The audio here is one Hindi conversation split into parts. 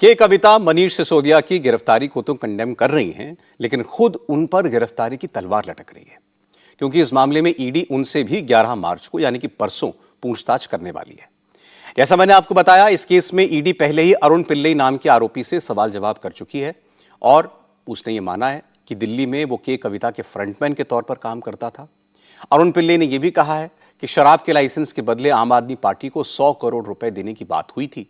के कविता मनीष सिसोदिया की गिरफ्तारी को तो कंडेम कर रही हैं, लेकिन खुद उन पर गिरफ्तारी की तलवार लटक रही है, क्योंकि इस मामले में ईडी उनसे भी 11 मार्च को यानी कि परसों पूछताछ करने वाली है। जैसा मैंने आपको बताया, इस केस में ईडी पहले ही अरुण पिल्लई नाम के आरोपी से सवाल जवाब कर चुकी है और उसने ये माना है कि दिल्ली में वो के कविता के फ्रंटमैन के तौर पर काम करता था। अरुण पिल्लई ने यह भी कहा है कि शराब के लाइसेंस के बदले आम आदमी पार्टी को 100 करोड़ रुपए देने की बात हुई थी।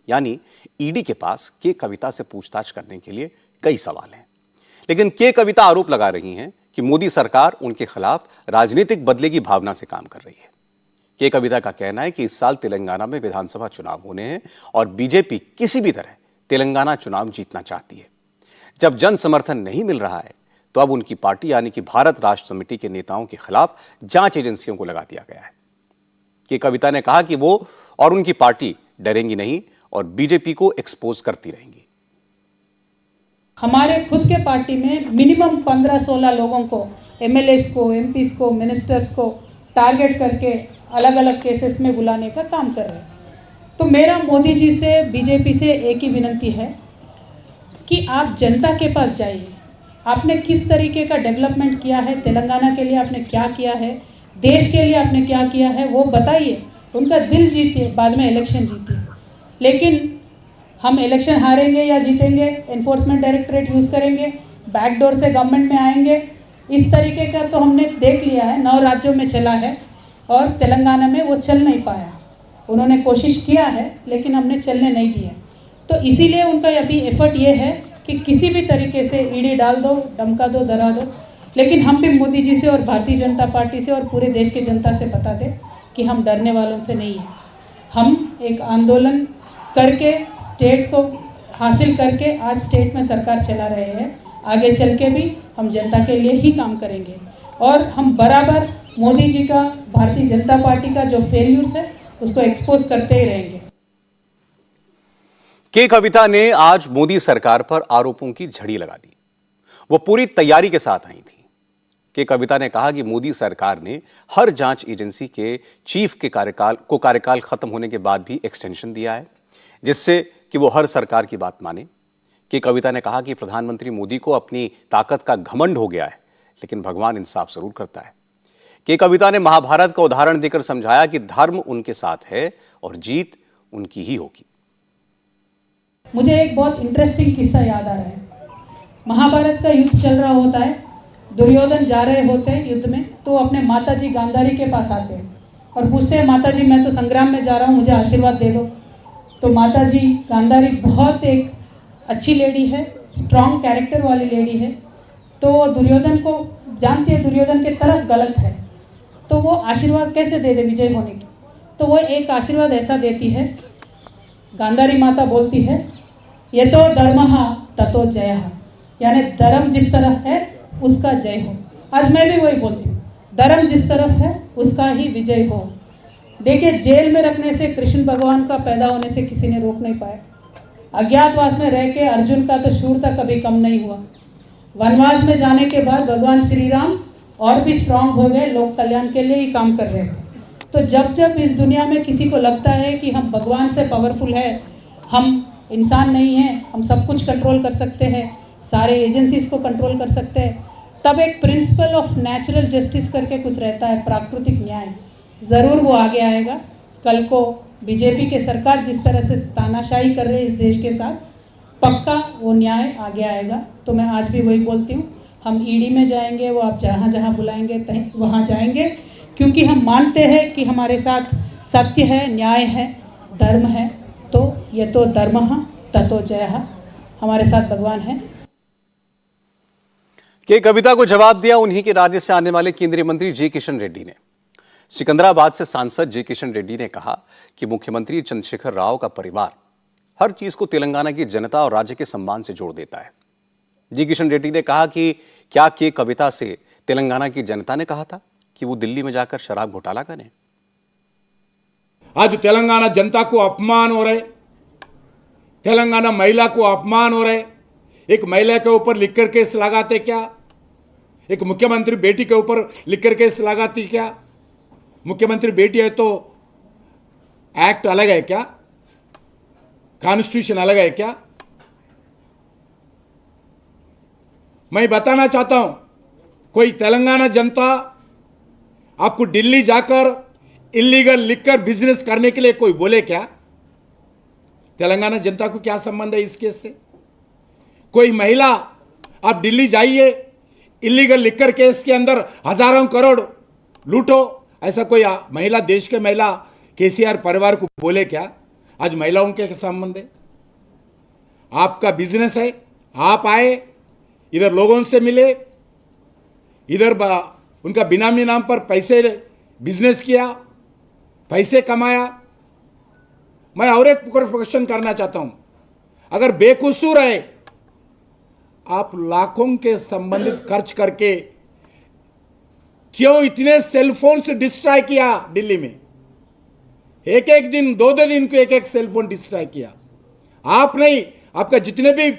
यानी ईडी के पास के कविता से पूछताछ करने के लिए कई सवाल हैं, लेकिन के कविता आरोप लगा रही हैं कि मोदी सरकार उनके खिलाफ राजनीतिक बदले की भावना से काम कर रही है। के कविता का कहना है कि इस साल तेलंगाना में विधानसभा चुनाव होने हैं और बीजेपी किसी भी तरह तेलंगाना चुनाव जीतना चाहती है। जब जन समर्थन नहीं मिल रहा है तो अब उनकी पार्टी यानी कि भारत राष्ट्र समिति के नेताओं के खिलाफ जांच एजेंसियों को लगा दिया गया है। के कविता ने कहा कि वो और उनकी पार्टी डरेंगी नहीं और बीजेपी को एक्सपोज करती रहेंगी। हमारे खुद के पार्टी में मिनिमम 15-16 लोगों को, एमएलएस को, एमपीस को, मिनिस्टर्स को टारगेट करके अलग अलग केसेस में बुलाने का काम कर रहे हैं। तो मेरा मोदी जी से, बीजेपी से एक ही विनती है कि आप जनता के पास जाइए। आपने किस तरीके का डेवलपमेंट किया है, तेलंगाना के लिए आपने क्या किया है, देश के लिए आपने क्या किया है, वो बताइए। उनका दिल जीतिए, बाद में इलेक्शन जीतिए। लेकिन हम इलेक्शन हारेंगे या जीतेंगे, एनफोर्समेंट डायरेक्टरेट यूज करेंगे, बैकडोर से गवर्नमेंट में आएंगे, इस तरीके का तो हमने देख लिया है। 9 राज्यों में चला है और तेलंगाना में वो चल नहीं पाया। उन्होंने कोशिश किया है लेकिन हमने चलने नहीं दिया। तो इसीलिए उनका अभी एफर्ट ये है कि किसी भी तरीके से ईडी डाल दो, धमका दो, डरा दो। लेकिन हम भी मोदी जी से और भारतीय जनता पार्टी से और पूरे देश की जनता से बता दें कि हम डरने वालों से नहीं हैं। हम एक आंदोलन करके स्टेट को हासिल करके आज स्टेट में सरकार चला रहे हैं। आगे चल के भी हम जनता के लिए ही काम करेंगे और हम बराबर मोदी जी का, भारतीय जनता पार्टी का जो फेल्यूर्स है उसको एक्सपोज करते ही रहेंगे। के कविता ने आज मोदी सरकार पर आरोपों की झड़ी लगा दी। वो पूरी तैयारी के साथ आई थी। के कविता ने कहा कि मोदी सरकार ने हर जांच एजेंसी के चीफ के कार्यकाल खत्म होने के बाद भी एक्सटेंशन दिया है, जिससे कि वो हर सरकार की बात माने। के कविता ने कहा कि प्रधानमंत्री मोदी को अपनी ताकत का घमंड हो गया है, लेकिन भगवान इंसाफ जरूर करता है। के कविता ने महाभारत का उदाहरण देकर समझाया कि धर्म उनके साथ है और जीत उनकी ही होगी। मुझे एक बहुत इंटरेस्टिंग किस्सा याद आ रहा है। महाभारत का युद्ध चल रहा होता है, दुर्योधन जा रहे होते हैं युद्ध में, तो अपने माताजी गांधारी के पास आते हैं और पूछते हैं, माताजी मैं तो संग्राम में जा रहा हूं, मुझे आशीर्वाद दे दो। तो माताजी गांधारी बहुत एक अच्छी लेडी है, स्ट्रांग कैरेक्टर वाली लेडी है। तो दुर्योधन को जानती है, दुर्योधन के तरफ गलत है, तो वो आशीर्वाद कैसे दे दे विजय होने की। तो वो एक आशीर्वाद ऐसा देती है, गांधारी माता बोलती है, ये तो धर्म ततो जय, यानी धर्म जिस तरफ है उसका जय हो। आज मैं भी वही बोलती हूँ, धर्म जिस तरफ है उसका ही विजय हो। देखिए, जेल में रखने से कृष्ण भगवान का पैदा होने से किसी ने रोक नहीं पाया। अज्ञातवास में रह के अर्जुन का तो शूरता कभी कम नहीं हुआ। वनवास में जाने के बाद भगवान श्री राम और भी स्ट्रांग हो गए, लोक कल्याण के लिए ही काम कर रहे थे। तो जब जब इस दुनिया में किसी को लगता है कि हम भगवान से पावरफुल है, हम इंसान नहीं है, हम सब कुछ कंट्रोल कर सकते हैं, सारे एजेंसीज को कंट्रोल कर सकते हैं, तब एक प्रिंसिपल ऑफ नेचुरल जस्टिस करके कुछ रहता है, प्राकृतिक न्याय, जरूर वो आगे आएगा। कल को बीजेपी के सरकार जिस तरह से तानाशाही कर रही है इस देश के साथ, पक्का वो न्याय आगे आएगा। तो मैं आज भी वही बोलती हूँ, हम ईडी में जाएंगे, वो आप जहां जहां बुलाएंगे वहां जाएंगे, क्योंकि हम मानते हैं कि हमारे साथ सत्य है, न्याय है, धर्म है। तो ये तो धर्म ततो जय, हमारे साथ भगवान है। के कविता को जवाब दिया उन्हीं के राज्य से आने वाले केंद्रीय मंत्री जी किशन रेड्डी ने। सिकंदराबाद से सांसद जी किशन रेड्डी ने कहा कि मुख्यमंत्री चंद्रशेखर राव का परिवार हर चीज को तेलंगाना की जनता और राज्य के सम्मान से जोड़ देता है। जी किशन रेड्डी ने कहा कि क्या के कविता से तेलंगाना की जनता ने कहा था कि वो दिल्ली में जाकर शराब घोटाला करें? आज तेलंगाना जनता को अपमान हो रहे, तेलंगाना महिला को अपमान हो रहे। एक महिला के ऊपर लिखकर केस लगाते क्या? एक मुख्यमंत्री बेटी के ऊपर लिखकर केस लगाती क्या? मुख्यमंत्री बेटी है तो एक्ट अलग है क्या? कॉन्स्टिट्यूशन अलग है क्या? मैं बताना चाहता हूं, कोई तेलंगाना जनता आपको दिल्ली जाकर इलीगल लिकर बिजनेस करने के लिए कोई बोले क्या? तेलंगाना जनता को क्या संबंध है इस केस से? कोई महिला आप दिल्ली जाइए, इलीगल लिकर केस के अंदर हजारों करोड़ लूटो, ऐसा कोई महिला, देश के महिला केसीआर परिवार को बोले क्या? आज महिलाओं के संबंध है? आपका बिजनेस है, आप आए इधर लोगों से मिले, इधर उनका बिनामी नाम पर पैसे बिजनेस किया, पैसे कमाया। मैं और एक क्वेश्चन करना चाहता हूं, अगर बेकसूर है, आप लाखों के संबंधित खर्च करके क्यों इतने सेलफोन से डिस्ट्रॉय किया? दिल्ली में एक एक दिन, दो दो दिन को एक एक सेलफोन डिस्ट्रॉय किया। आप नहीं, आपका जितने भी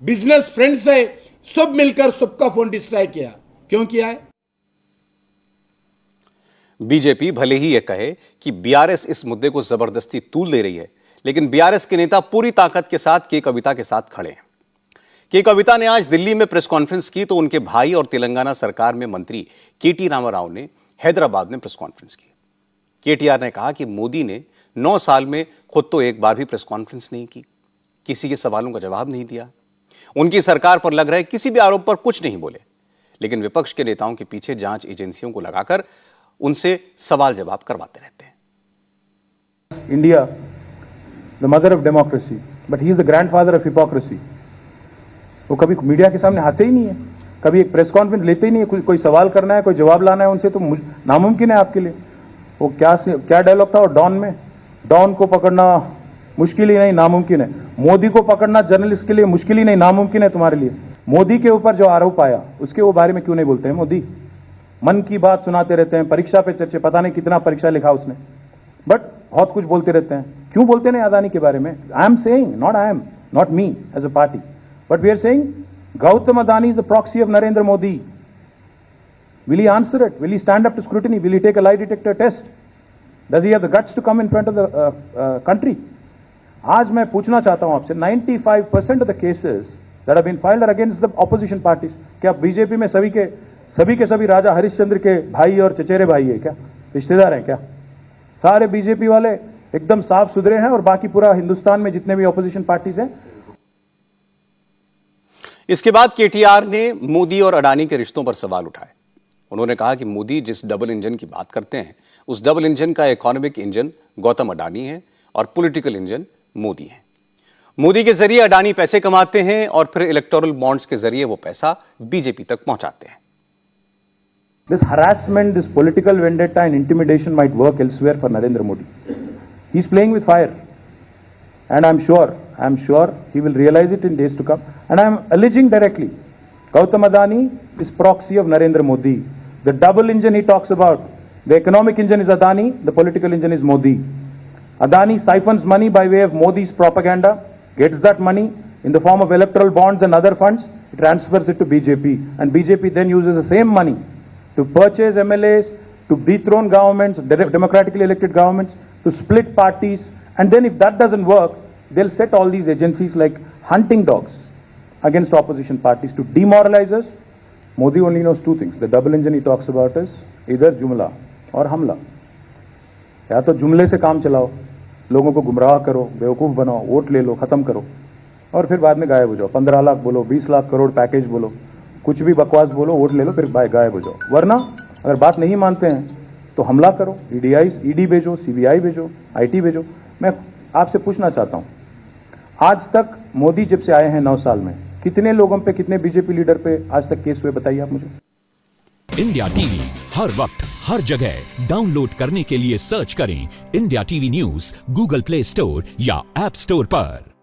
बिजनेस फ्रेंड्स है सब मिलकर सबका फोन डिस्ट्रॉय किया। क्यों किया है? बीजेपी भले ही यह कहे कि बीआरएस इस मुद्दे को जबरदस्ती तूल ले रही है, लेकिन बीआरएस के नेता पूरी ताकत के साथ के कविता के साथ खड़े हैं। के कविता ने आज दिल्ली में प्रेस कॉन्फ्रेंस की तो उनके भाई और तेलंगाना सरकार में मंत्री केटी रामाराव ने हैदराबाद में प्रेस कॉन्फ्रेंस की। केटीआर ने कहा कि मोदी ने 9 साल में खुद तो एक बार भी प्रेस कॉन्फ्रेंस नहीं की, किसी के सवालों का जवाब नहीं दिया, उनकी सरकार पर लग रहे किसी भी आरोप पर कुछ नहीं बोले, लेकिन विपक्ष के नेताओं के पीछे जांच एजेंसियों को लगाकर उनसे सवाल जवाब करवाते रहते हैं। India the mother of democracy, but he is the grandfather of hypocrisy. वो कभी मीडिया के सामने आते ही नहीं है, कभी एक प्रेस कॉन्फ्रेंस लेते ही नहीं है। कोई सवाल करना है, कोई जवाब लाना है उनसे तो नामुमकिन है आपके लिए। वो क्या डायलॉग था वो डॉन में, डॉन को पकड़ना मुश्किल ही नहीं नामुमकिन है, मोदी को पकड़ना जर्नलिस्ट के लिए मुश्किल ही नहीं नामुमकिन है तुम्हारे लिए। मोदी के ऊपर जो आरोप आया उसके वो बारे में क्यों नहीं बोलते हैं? मोदी मन की बात सुनाते रहते हैं, परीक्षा पे चर्चे, पता नहीं कितना परीक्षा लिखा उसने, बट बहुत कुछ बोलते रहते हैं। क्यों बोलते नहीं अदानी के बारे में? I am saying, not me as a party, but we are saying Gautam Adani is the proxy of Narendra Modi. Will he answer it? Will he stand up to scrutiny? Will he take a lie detector test? Does he have the guts to come in front of the country? आज मैं पूछना चाहता हूं आपसे, 95% of the cases that have been filed are against the opposition parties. क्या बीजेपी में सभी के सभी राजा हरिश्चंद्र के भाई और चचेरे भाई है क्या? रिश्तेदार हैं क्या? सारे बीजेपी वाले एकदम साफ सुथरे हैं और बाकी पूरा हिंदुस्तान में जितने भी ऑपोजिशन पार्टीज हैं। इसके बाद केटीआर ने मोदी और अडानी के रिश्तों पर सवाल उठाए। उन्होंने कहा कि मोदी जिस डबल इंजन की बात करते हैं, उस डबल इंजन का इकोनॉमिक इंजन गौतम अडानी है और पॉलिटिकल इंजन मोदी है। मोदी के जरिए अडानी पैसे कमाते हैं और फिर इलेक्टोरल बॉन्ड्स के जरिए वो पैसा बीजेपी तक पहुंचाते हैं। This harassment, this political vendetta and intimidation might work elsewhere for Narendra Modi. He's playing with fire, and I'm sure he will realize it in days to come. And I'm alleging directly, Gautam Adani is proxy of Narendra Modi. The double engine he talks about, the economic engine is Adani, the political engine is Modi. Adani siphons money by way of Modi's propaganda, gets that money in the form of electoral bonds and other funds, transfers it to BJP, and BJP then uses the same money to purchase MLAs, to dethrone governments, democratically elected governments, to split parties, and then if that doesn't work, they'll set all these agencies like hunting dogs against opposition parties to demoralize us. Modi only knows two things. The double engine he talks about is either Jumla or Hamla. या तो जुमले से काम चलाओ, लोगों को गुमराह करो, बेवकूफ़ बनाओ, वोट ले लो, ख़त्म करो, और फिर बाद में गायब हो जाओ। 15 लाख बोलो, 20 लाख करोड़ पैकेज बोलो, कुछ भी बकवास बोलो, वोट ले लो, फिर गायब हो जाओ। वरना अगर बात नहीं मानते हैं तो हमला करो, ईडी भेजो, सीबीआई भेजो, आईटी भेजो। मैं आपसे पूछना चाहता हूं, आज तक मोदी जब से आए हैं 9 साल में, कितने लोगों पे, कितने बीजेपी लीडर पे आज तक केस हुए, बताइए आप मुझे। इंडिया टीवी हर वक्त हर जगह डाउनलोड करने के लिए सर्च करें India TV news Google play store या ऐप स्टोर पर।